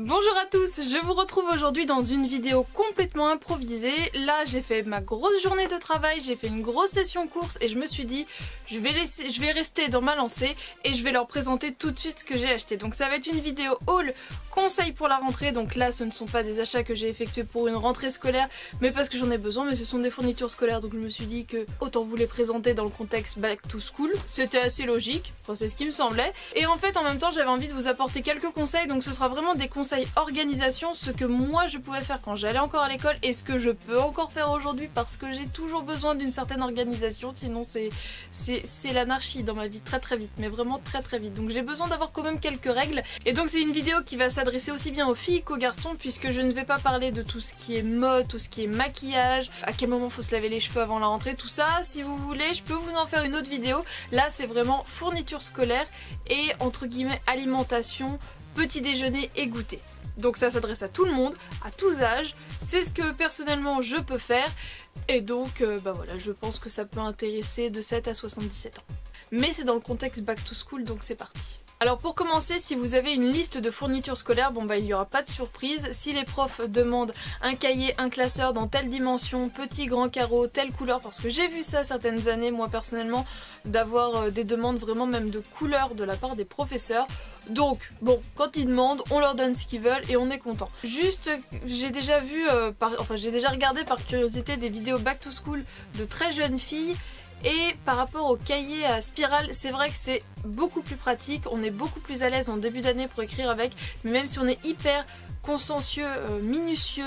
Bonjour à tous, je vous retrouve aujourd'hui dans une vidéo complètement improvisée. Là j'ai fait ma grosse journée de travail, j'ai fait une grosse session course et je me suis dit je vais rester dans ma lancée et je vais leur présenter tout de suite ce que j'ai acheté. Donc ça va être une vidéo haul conseil pour la rentrée. Donc là ce ne sont pas des achats que j'ai effectués pour une rentrée scolaire mais parce que j'en ai besoin, mais ce sont des fournitures scolaires, donc je me suis dit que autant vous les présenter dans le contexte back to school. C'était assez logique, enfin c'est ce qui me semblait. Et en fait en même temps j'avais envie de vous apporter quelques conseils, donc ce sera vraiment des conseils organisation, ce que moi je pouvais faire quand j'allais encore à l'école et ce que je peux encore faire aujourd'hui parce que j'ai toujours besoin d'une certaine organisation, sinon c'est l'anarchie dans ma vie très vite, mais vraiment très vite. Donc j'ai besoin d'avoir quand même quelques règles, et donc c'est une vidéo qui va s'adresser aussi bien aux filles qu'aux garçons, puisque je ne vais pas parler de tout ce qui est mode, tout ce qui est maquillage, à quel moment faut se laver les cheveux avant la rentrée, tout ça. Si vous voulez je peux vous en faire une autre vidéo. Là c'est vraiment fourniture scolaire et entre guillemets alimentation, petit déjeuner et goûter. Donc ça s'adresse à tout le monde, à tous âges, c'est ce que personnellement je peux faire, et donc voilà, je pense que ça peut intéresser de 7 à 77 ans. Mais c'est dans le contexte back to school, donc c'est parti. Alors pour commencer, si vous avez une liste de fournitures scolaires, il n'y aura pas de surprise. Si les profs demandent un cahier, un classeur dans telle dimension, petit, grand carreau, telle couleur, parce que j'ai vu ça certaines années, moi personnellement, d'avoir des demandes vraiment même de couleurs de la part des professeurs. Donc bon, quand ils demandent, on leur donne ce qu'ils veulent et on est content. Juste, j'ai déjà vu, j'ai déjà regardé par curiosité des vidéos back to school de très jeunes filles. Et par rapport au cahier à spirale, c'est vrai que c'est beaucoup plus pratique, on est beaucoup plus à l'aise en début d'année pour écrire avec, mais même si on est hyper consciencieux, minutieux,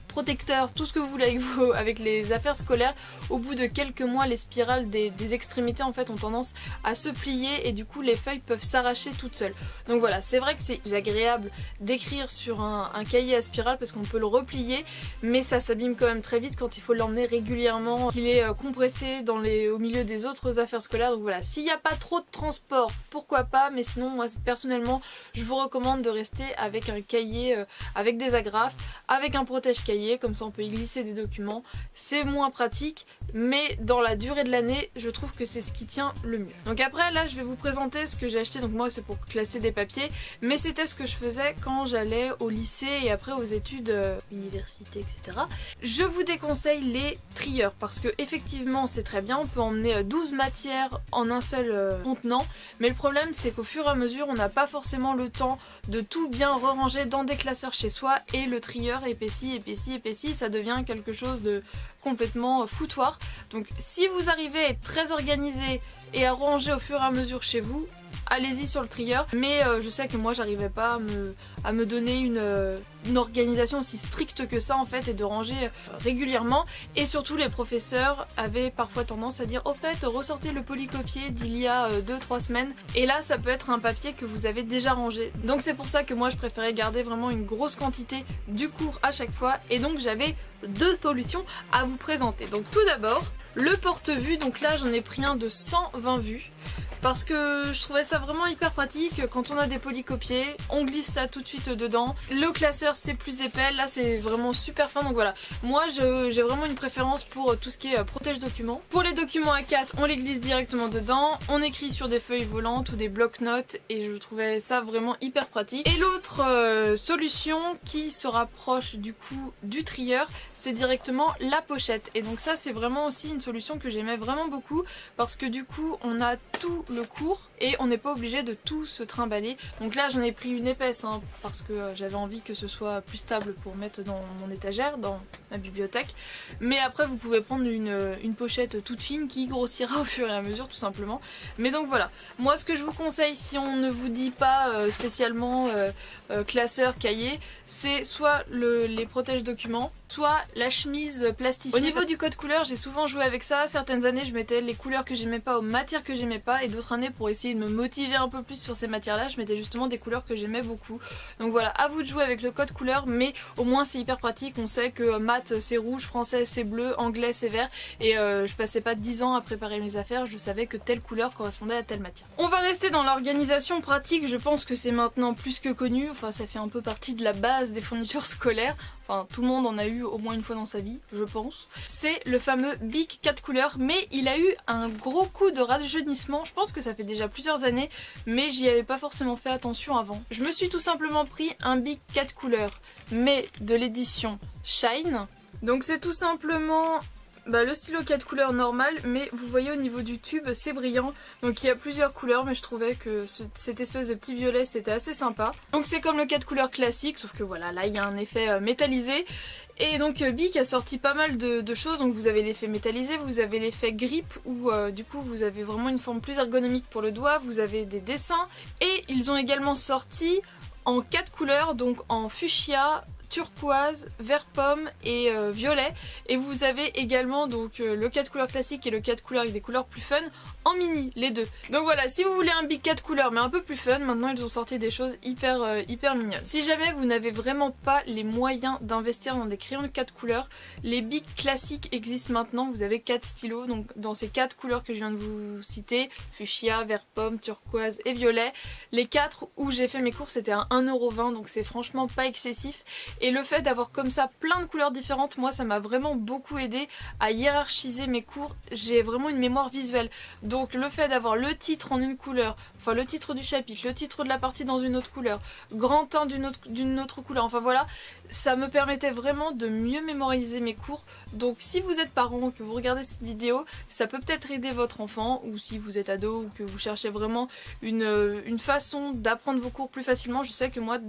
protecteur, tout ce que vous voulez avec les affaires scolaires, au bout de quelques mois les spirales des extrémités en fait ont tendance à se plier et du coup les feuilles peuvent s'arracher toutes seules. Donc voilà, c'est vrai que c'est plus agréable d'écrire sur un cahier à spirale parce qu'on peut le replier, mais ça s'abîme quand même très vite quand il faut l'emmener régulièrement, qu'il est compressé au milieu des autres affaires scolaires. Donc voilà, s'il n'y a pas trop de transport, pourquoi pas, mais sinon moi personnellement je vous recommande de rester avec un cahier avec des agrafes, avec un protège-cahier, comme ça on peut y glisser des documents. C'est moins pratique, mais dans la durée de l'année, je trouve que c'est ce qui tient le mieux. Donc après là, je vais vous présenter ce que j'ai acheté. Donc moi c'est pour classer des papiers, mais c'était ce que je faisais quand j'allais au lycée et après aux études université, etc. Je vous déconseille les trieurs, parce que effectivement c'est très bien, on peut emmener 12 matières en un seul contenant, mais le problème c'est qu'au fur et à mesure, on n'a pas forcément le temps de tout bien ranger dans des classeurs chez soi, et le trieur épaissit, ça devient quelque chose de complètement foutoir. Donc si vous arrivez à être très organisé et à ranger au fur et à mesure chez vous, allez-y sur le trieur, mais je sais que moi j'arrivais pas à me donner une organisation aussi stricte que ça en fait, et de ranger régulièrement. Et surtout les professeurs avaient parfois tendance à dire au fait ressortez le polycopier d'il y a 2-3 semaines, et là ça peut être un papier que vous avez déjà rangé. Donc c'est pour ça que moi je préférais garder vraiment une grosse quantité du cours à chaque fois, et donc j'avais deux solutions à vous présenter. Donc tout d'abord le porte-vue, donc là j'en ai pris un de 120 vues parce que je trouvais ça vraiment hyper pratique. Quand on a des polycopiers, on glisse ça tout de suite dedans. Le classeur c'est plus épais, là c'est vraiment super fin. Donc voilà, moi j'ai vraiment une préférence pour tout ce qui est protège documents. Pour les documents A4, on les glisse directement dedans, on écrit sur des feuilles volantes ou des bloc-notes, et je trouvais ça vraiment hyper pratique. Et l'autre solution qui se rapproche du coup du trieur, c'est directement la pochette. Et donc ça c'est vraiment aussi une solution que j'aimais vraiment beaucoup, parce que du coup on a tout le cours et on n'est pas obligé de tout se trimballer. Donc là j'en ai pris une épaisse parce que j'avais envie que ce soit plus stable pour mettre dans mon étagère, dans ma bibliothèque. Mais après vous pouvez prendre une pochette toute fine qui grossira au fur et à mesure tout simplement. Mais donc voilà, moi ce que je vous conseille si on ne vous dit pas spécialement classeur, cahier, c'est soit les protège documents, soit la chemise plastifiée. Au niveau du code couleur, j'ai souvent joué avec ça. Certaines années je mettais les couleurs que j'aimais pas aux matières que j'aimais pas, et d'autres années pour essayer de me motiver un peu plus sur ces matières là, je mettais justement des couleurs que j'aimais beaucoup. Donc voilà, à vous de jouer avec le code couleur, mais au moins c'est hyper pratique. On sait que maths c'est rouge, français c'est bleu, anglais c'est vert, et je passais pas 10 ans à préparer mes affaires, je savais que telle couleur correspondait à telle matière. On va rester dans l'organisation pratique, je pense que c'est maintenant plus que connu, enfin ça fait un peu partie de la base des fournitures scolaires. Enfin tout le monde en a eu au moins une fois dans sa vie, je pense. C'est le fameux Bic 4 couleurs, mais il a eu un gros coup de rajeunissement. Je pense que ça fait déjà plusieurs années, mais j'y avais pas forcément fait attention avant. Je me suis tout simplement pris un Bic 4 couleurs, mais de l'édition Shine. Donc c'est tout simplement le stylo 4 couleurs normal, mais vous voyez au niveau du tube c'est brillant, donc il y a plusieurs couleurs, mais je trouvais que cette espèce de petit violet c'était assez sympa. Donc c'est comme le 4 couleurs classique, sauf que voilà, là il y a un effet métallisé. Et donc Bic a sorti pas mal de choses, donc vous avez l'effet métallisé, vous avez l'effet grip où du coup vous avez vraiment une forme plus ergonomique pour le doigt, vous avez des dessins, et ils ont également sorti en 4 couleurs, donc en fuchsia, turquoise, vert pomme et violet, et vous avez également donc le 4 couleurs classique et le 4 couleurs avec des couleurs plus fun en mini, les deux. Donc voilà, si vous voulez un Bic 4 couleurs mais un peu plus fun, maintenant ils ont sorti des choses hyper mignonnes. Si jamais vous n'avez vraiment pas les moyens d'investir dans des crayons de 4 couleurs, les Bic classiques existent maintenant, vous avez 4 stylos, donc dans ces 4 couleurs que je viens de vous citer, fuchsia, vert pomme, turquoise et violet, les 4 où j'ai fait mes courses c'était à 1,20 €, donc c'est franchement pas excessif. Et le fait d'avoir comme ça plein de couleurs différentes, moi ça m'a vraiment beaucoup aidé à hiérarchiser mes cours, j'ai vraiment une mémoire visuelle. Donc le fait d'avoir le titre en une couleur, enfin le titre du chapitre, le titre de la partie dans une autre couleur, grand 1 d'une autre couleur, enfin voilà, ça me permettait vraiment de mieux mémoriser mes cours. Donc si vous êtes parent, que vous regardez cette vidéo, ça peut peut-être aider votre enfant, ou si vous êtes ado ou que vous cherchez vraiment une façon d'apprendre vos cours plus facilement. Je sais que moi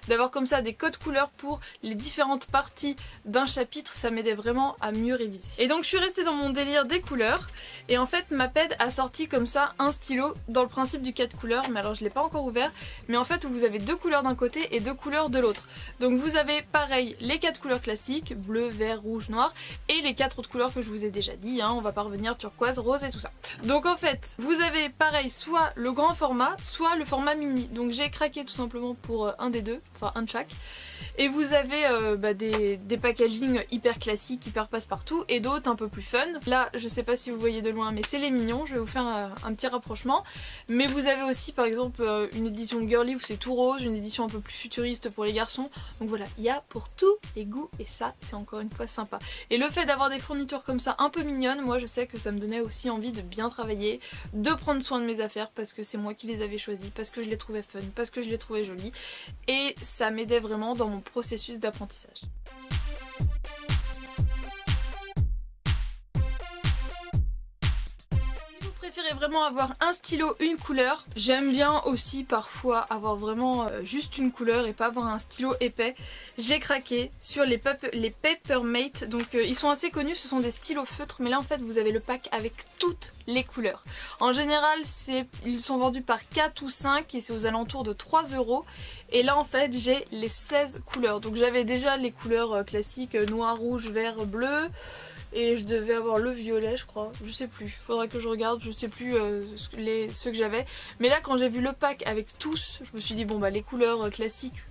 d'avoir comme ça des codes couleurs pour les différentes parties d'un chapitre, ça m'aidait vraiment à mieux réviser. Et donc je suis restée dans mon délire des couleurs, et en fait Maped a sorti comme ça un stylo dans le principe du 4 couleurs, mais alors je l'ai pas encore ouvert, mais en fait vous avez 2 couleurs d'un côté et 2 couleurs de l'autre. Donc vous avez pareil les 4 couleurs classiques, bleu, vert, rouge, noir, et les 4 autres couleurs que je vous ai déjà dit, hein, on va pas revenir, turquoise, rose et tout ça. Donc en fait vous avez pareil soit le grand format, soit le format mini, donc j'ai craqué tout simplement pour un des deux, enfin un de chaque. Et vous avez des packaging hyper classiques, hyper passe-partout, et d'autres un peu plus fun. Là, je sais pas si vous voyez de loin, mais c'est les mignons, je vais vous faire un petit rapprochement. Mais vous avez aussi par exemple une édition girly où c'est tout rose, une édition un peu plus futuriste pour les garçons. Donc voilà, il y a pour tous les goûts, et ça, c'est encore une fois sympa. Et le fait d'avoir des fournitures comme ça un peu mignonnes, moi je sais que ça me donnait aussi envie de bien travailler, de prendre soin de mes affaires, parce que c'est moi qui les avais choisies, parce que je les trouvais fun, parce que je les trouvais jolies. Et ça m'aidait vraiment dans mon processus d'apprentissage. Préférez vraiment avoir un stylo, une couleur. J'aime bien aussi parfois avoir vraiment juste une couleur et pas avoir un stylo épais. J'ai craqué sur les Papermate, donc ils sont assez connus, ce sont des stylos feutres, mais là en fait vous avez le pack avec toutes les couleurs. En général ils sont vendus par 4 ou 5 et c'est aux alentours de 3 €. Et là en fait j'ai les 16 couleurs, donc j'avais déjà les couleurs classiques noir, rouge, vert, bleu. Et je devais avoir le violet je crois, je sais plus, faudrait que je regarde, je sais plus ceux que j'avais. Mais là quand j'ai vu le pack avec tous, je me suis dit bon bah les couleurs classiques,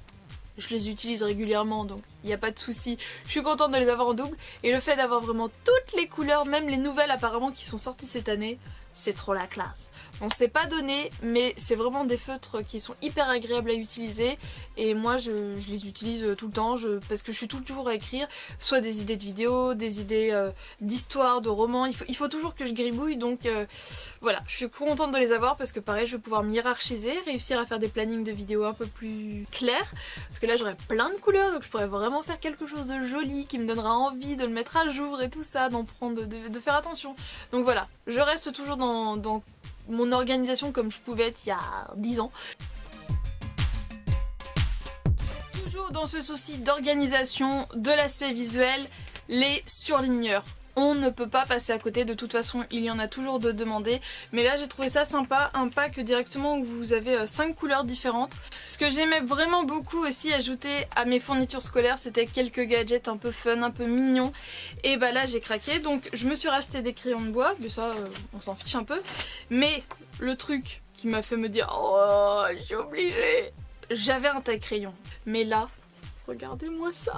je les utilise régulièrement donc il n'y a pas de souci. Je suis contente de les avoir en double, et le fait d'avoir vraiment toutes les couleurs, même les nouvelles apparemment qui sont sorties cette année, c'est trop la classe. On s'est pas donné, mais c'est vraiment des feutres qui sont hyper agréables à utiliser, et moi je les utilise tout le temps parce que je suis toujours à écrire, soit des idées de vidéos, des idées d'histoires, de romans, il faut toujours que je gribouille, donc voilà, je suis contente de les avoir parce que pareil je vais pouvoir me hiérarchiser, réussir à faire des plannings de vidéos un peu plus clairs, parce que là j'aurai plein de couleurs, donc je pourrais vraiment faire quelque chose de joli qui me donnera envie de le mettre à jour et tout ça, d'en prendre, de faire attention. Donc voilà, je reste toujours dans mon organisation comme je pouvais être il y a 10 ans. Toujours dans ce souci d'organisation, de l'aspect visuel, les surligneurs. On ne peut pas passer à côté, de toute façon il y en a toujours de demandés, mais là j'ai trouvé ça sympa, un pack directement où vous avez 5 couleurs différentes. Ce que j'aimais vraiment beaucoup aussi ajouter à mes fournitures scolaires, c'était quelques gadgets un peu fun, un peu mignons, et bah là j'ai craqué, donc je me suis racheté des crayons de bois, de ça on s'en fiche un peu, mais le truc qui m'a fait me dire oh je suis obligée, j'avais un taille-crayon, mais là regardez-moi ça,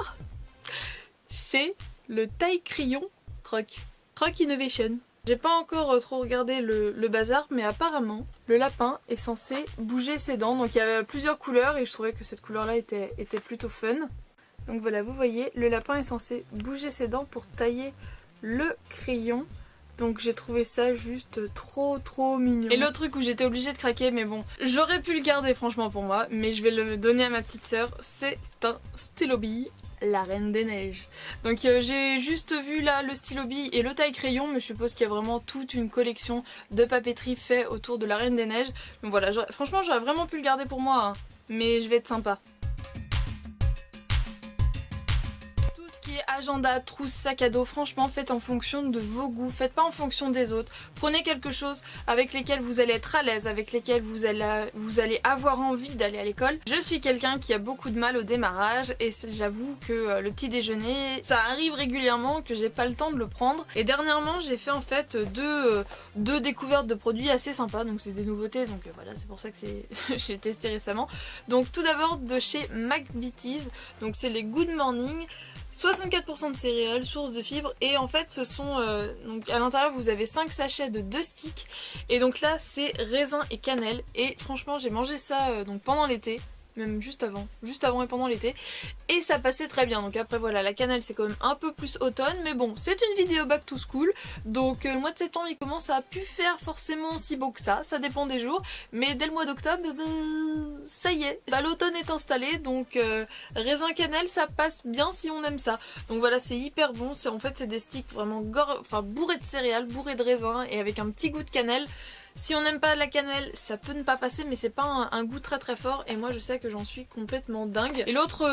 c'est le taille-crayon Croc Innovation. J'ai pas encore trop regardé le bazar, mais apparemment le lapin est censé bouger ses dents, donc il y avait plusieurs couleurs et je trouvais que cette couleur là était plutôt fun. Donc voilà, vous voyez, le lapin est censé bouger ses dents pour tailler le crayon. Donc j'ai trouvé ça juste trop mignon. Et l'autre truc où j'étais obligée de craquer, mais bon, j'aurais pu le garder franchement pour moi, mais je vais le donner à ma petite sœur, c'est un stylo bille, la Reine des Neiges. Donc j'ai juste vu là le stylo bille et le taille-crayon, mais je suppose qu'il y a vraiment toute une collection de papeterie fait autour de la Reine des Neiges. Donc voilà, franchement j'aurais vraiment pu le garder pour moi, hein, mais je vais être sympa. Agenda, trousse, sac à dos, franchement faites en fonction de vos goûts, faites pas en fonction des autres. Prenez quelque chose avec lesquels vous allez être à l'aise, avec lesquels vous allez avoir envie d'aller à l'école. Je suis quelqu'un qui a beaucoup de mal au démarrage et j'avoue que le petit déjeuner, ça arrive régulièrement que j'ai pas le temps de le prendre. Et dernièrement j'ai fait en fait deux découvertes de produits assez sympas, donc c'est des nouveautés, donc voilà, c'est pour ça que j'ai testé récemment. Donc tout d'abord de chez McVitie's, donc c'est les Good Morning. 64% de céréales, source de fibres, et en fait ce sont donc à l'intérieur vous avez 5 sachets de 2 sticks, et donc là c'est raisin et cannelle, et franchement j'ai mangé ça donc pendant l'été, même juste avant et pendant l'été, et ça passait très bien. Donc après voilà, la cannelle c'est quand même un peu plus automne, mais bon, c'est une vidéo back to school, donc le mois de septembre il commence à plus faire forcément si beau que ça dépend des jours, mais dès le mois d'octobre, ça y est, l'automne est installé, donc raisin cannelle ça passe bien si on aime ça. Donc voilà, c'est hyper bon, en fait c'est des sticks vraiment bourrés de céréales, bourrés de raisin et avec un petit goût de cannelle. Si on n'aime pas la cannelle, ça peut ne pas passer, mais c'est pas un goût très fort, et moi je sais que j'en suis complètement dingue. Et l'autre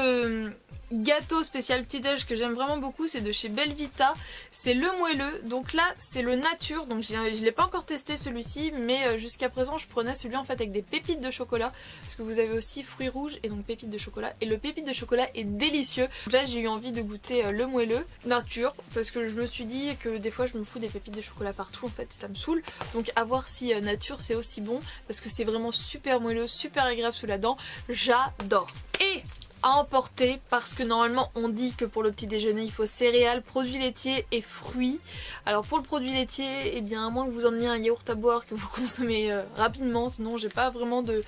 gâteau spécial petit-déj que j'aime vraiment beaucoup, c'est de chez Belvita, c'est le moelleux. Donc là c'est le nature, donc je l'ai pas encore testé celui-ci, mais jusqu'à présent je prenais celui en fait avec des pépites de chocolat, parce que vous avez aussi fruits rouges et donc pépites de chocolat, et le pépite de chocolat est délicieux. Donc là j'ai eu envie de goûter le moelleux nature, parce que je me suis dit que des fois je me fous des pépites de chocolat partout en fait, ça me saoule, donc à voir si nature c'est aussi bon, parce que c'est vraiment super moelleux, super agréable sous la dent, j'adore. Et à emporter, parce que normalement on dit que pour le petit déjeuner il faut céréales, produits laitiers et fruits. Alors pour le produit laitier, eh bien à moins que vous emmeniez un yaourt à boire que vous consommez rapidement, sinon j'ai pas vraiment de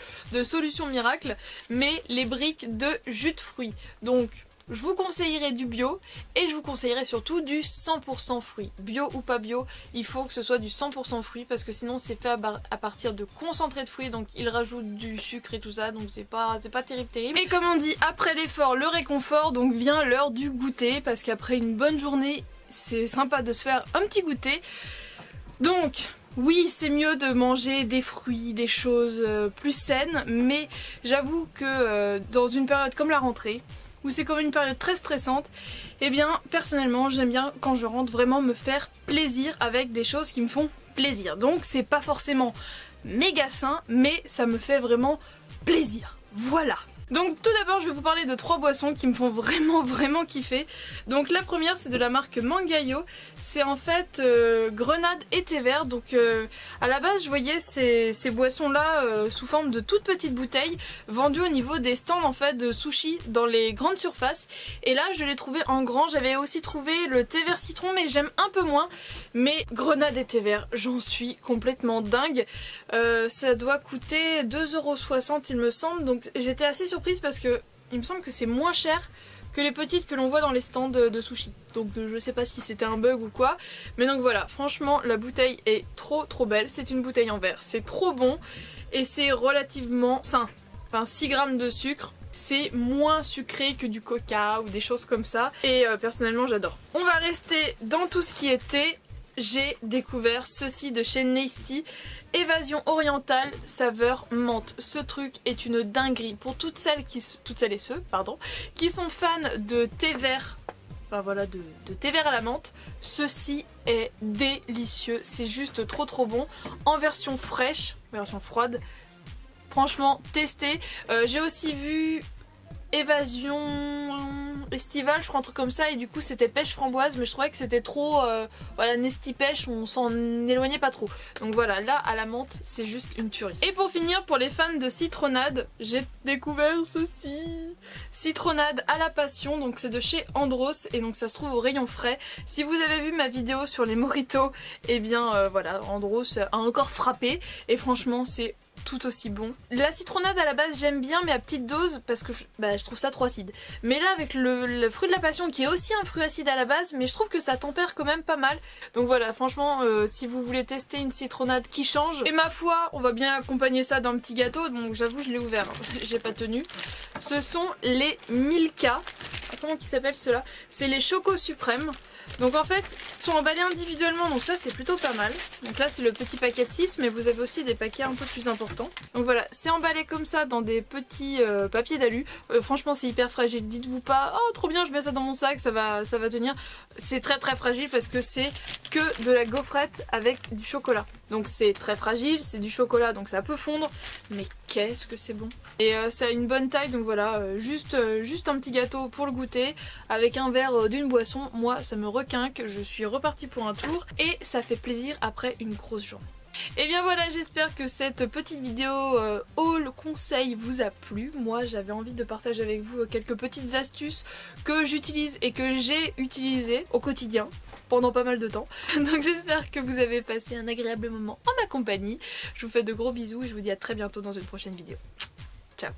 solution miracle, mais les briques de jus de fruits. Donc je vous conseillerais du bio, et je vous conseillerais surtout du 100% fruits. Bio ou pas bio, il faut que ce soit du 100% fruits, parce que sinon c'est fait à partir de concentré de fruits, donc ils rajoutent du sucre et tout ça, donc c'est pas terrible. Et comme on dit, après l'effort, le réconfort, donc vient l'heure du goûter, parce qu'après une bonne journée, c'est sympa de se faire un petit goûter. Donc oui, c'est mieux de manger des fruits, des choses plus saines, mais j'avoue que dans une période comme la rentrée, où c'est comme une période très stressante, eh bien personnellement j'aime bien quand je rentre vraiment me faire plaisir avec des choses qui me font plaisir. Donc c'est pas forcément méga sain, mais ça me fait vraiment plaisir. Voilà. Donc tout d'abord je vais vous parler de 3 boissons qui me font vraiment kiffer. Donc la première c'est de la marque Mangayo, c'est en fait grenade et thé vert. Donc à la base je voyais ces boissons là sous forme de toutes petites bouteilles vendues au niveau des stands en fait de sushi dans les grandes surfaces, et là je l'ai trouvé en grand. J'avais aussi trouvé le thé vert citron mais j'aime un peu moins, mais grenade et thé vert j'en suis complètement dingue. Ça doit coûter 2,60 € il me semble, donc j'étais assez surprise parce que il me semble que c'est moins cher que les petites que l'on voit dans les stands de sushi. Donc je sais pas si c'était un bug ou quoi, mais donc voilà, franchement la bouteille est trop belle, c'est une bouteille en verre, c'est trop bon et c'est relativement sain. Enfin 6 grammes de sucre, c'est moins sucré que du coca ou des choses comme ça, et personnellement j'adore. On va rester dans tout ce qui est thé. J'ai découvert ceci de chez Nasty, Évasion orientale saveur menthe. Ce truc est une dinguerie pour toutes celles et ceux qui sont fans de thé vert, enfin voilà, de thé vert à la menthe. Ceci est délicieux, c'est juste trop bon, en version fraîche, version froide. Franchement, testez. J'ai aussi vu Évasion estivale, je crois, un truc comme ça, et du coup c'était pêche framboise, mais je trouvais que c'était trop voilà, Nesty pêche, on s'en éloignait pas trop. Donc voilà, là à la menthe c'est juste une tuerie. Et pour finir, pour les fans de citronnade, j'ai découvert ceci, citronnade à la passion. Donc c'est de chez Andros, et donc ça se trouve au rayon frais. Si vous avez vu ma vidéo sur les mojitos, et bien voilà, Andros a encore frappé, et franchement c'est tout aussi bon. La citronnade à la base j'aime bien mais à petite dose parce que je trouve ça trop acide. Mais là avec le fruit de la passion qui est aussi un fruit acide à la base, mais je trouve que ça tempère quand même pas mal. Donc voilà, franchement si vous voulez tester une citronnade qui change, et ma foi on va bien accompagner ça d'un petit gâteau, donc j'avoue je l'ai ouvert, hein. J'ai pas tenu. Ce sont les Milka. Comment ils s'appellent ceux-là? C'est les Choco Suprêmes. Donc en fait, ils sont emballés individuellement, donc ça c'est plutôt pas mal. Donc là c'est le petit paquet de 6, mais vous avez aussi des paquets un peu plus importants. Donc voilà, c'est emballé comme ça dans des petits papiers d'alu. Franchement c'est hyper fragile, dites-vous pas « Oh trop bien, je mets ça dans mon sac, ça va tenir ». C'est très très fragile parce que c'est que de la gaufrette avec du chocolat. Donc c'est très fragile, c'est du chocolat donc ça peut fondre, mais qu'est-ce que c'est bon. Et ça a une bonne taille, donc voilà, juste un petit gâteau pour le goûter avec un verre d'une boisson. Moi ça me requinque, je suis repartie pour un tour et ça fait plaisir après une grosse journée. Et bien voilà, j'espère que cette petite vidéo haul conseil vous a plu. Moi j'avais envie de partager avec vous quelques petites astuces que j'utilise et que j'ai utilisées au quotidien pendant pas mal de temps. Donc j'espère que vous avez passé un agréable moment en ma compagnie. Je vous fais de gros bisous et je vous dis à très bientôt dans une prochaine vidéo. Ciao.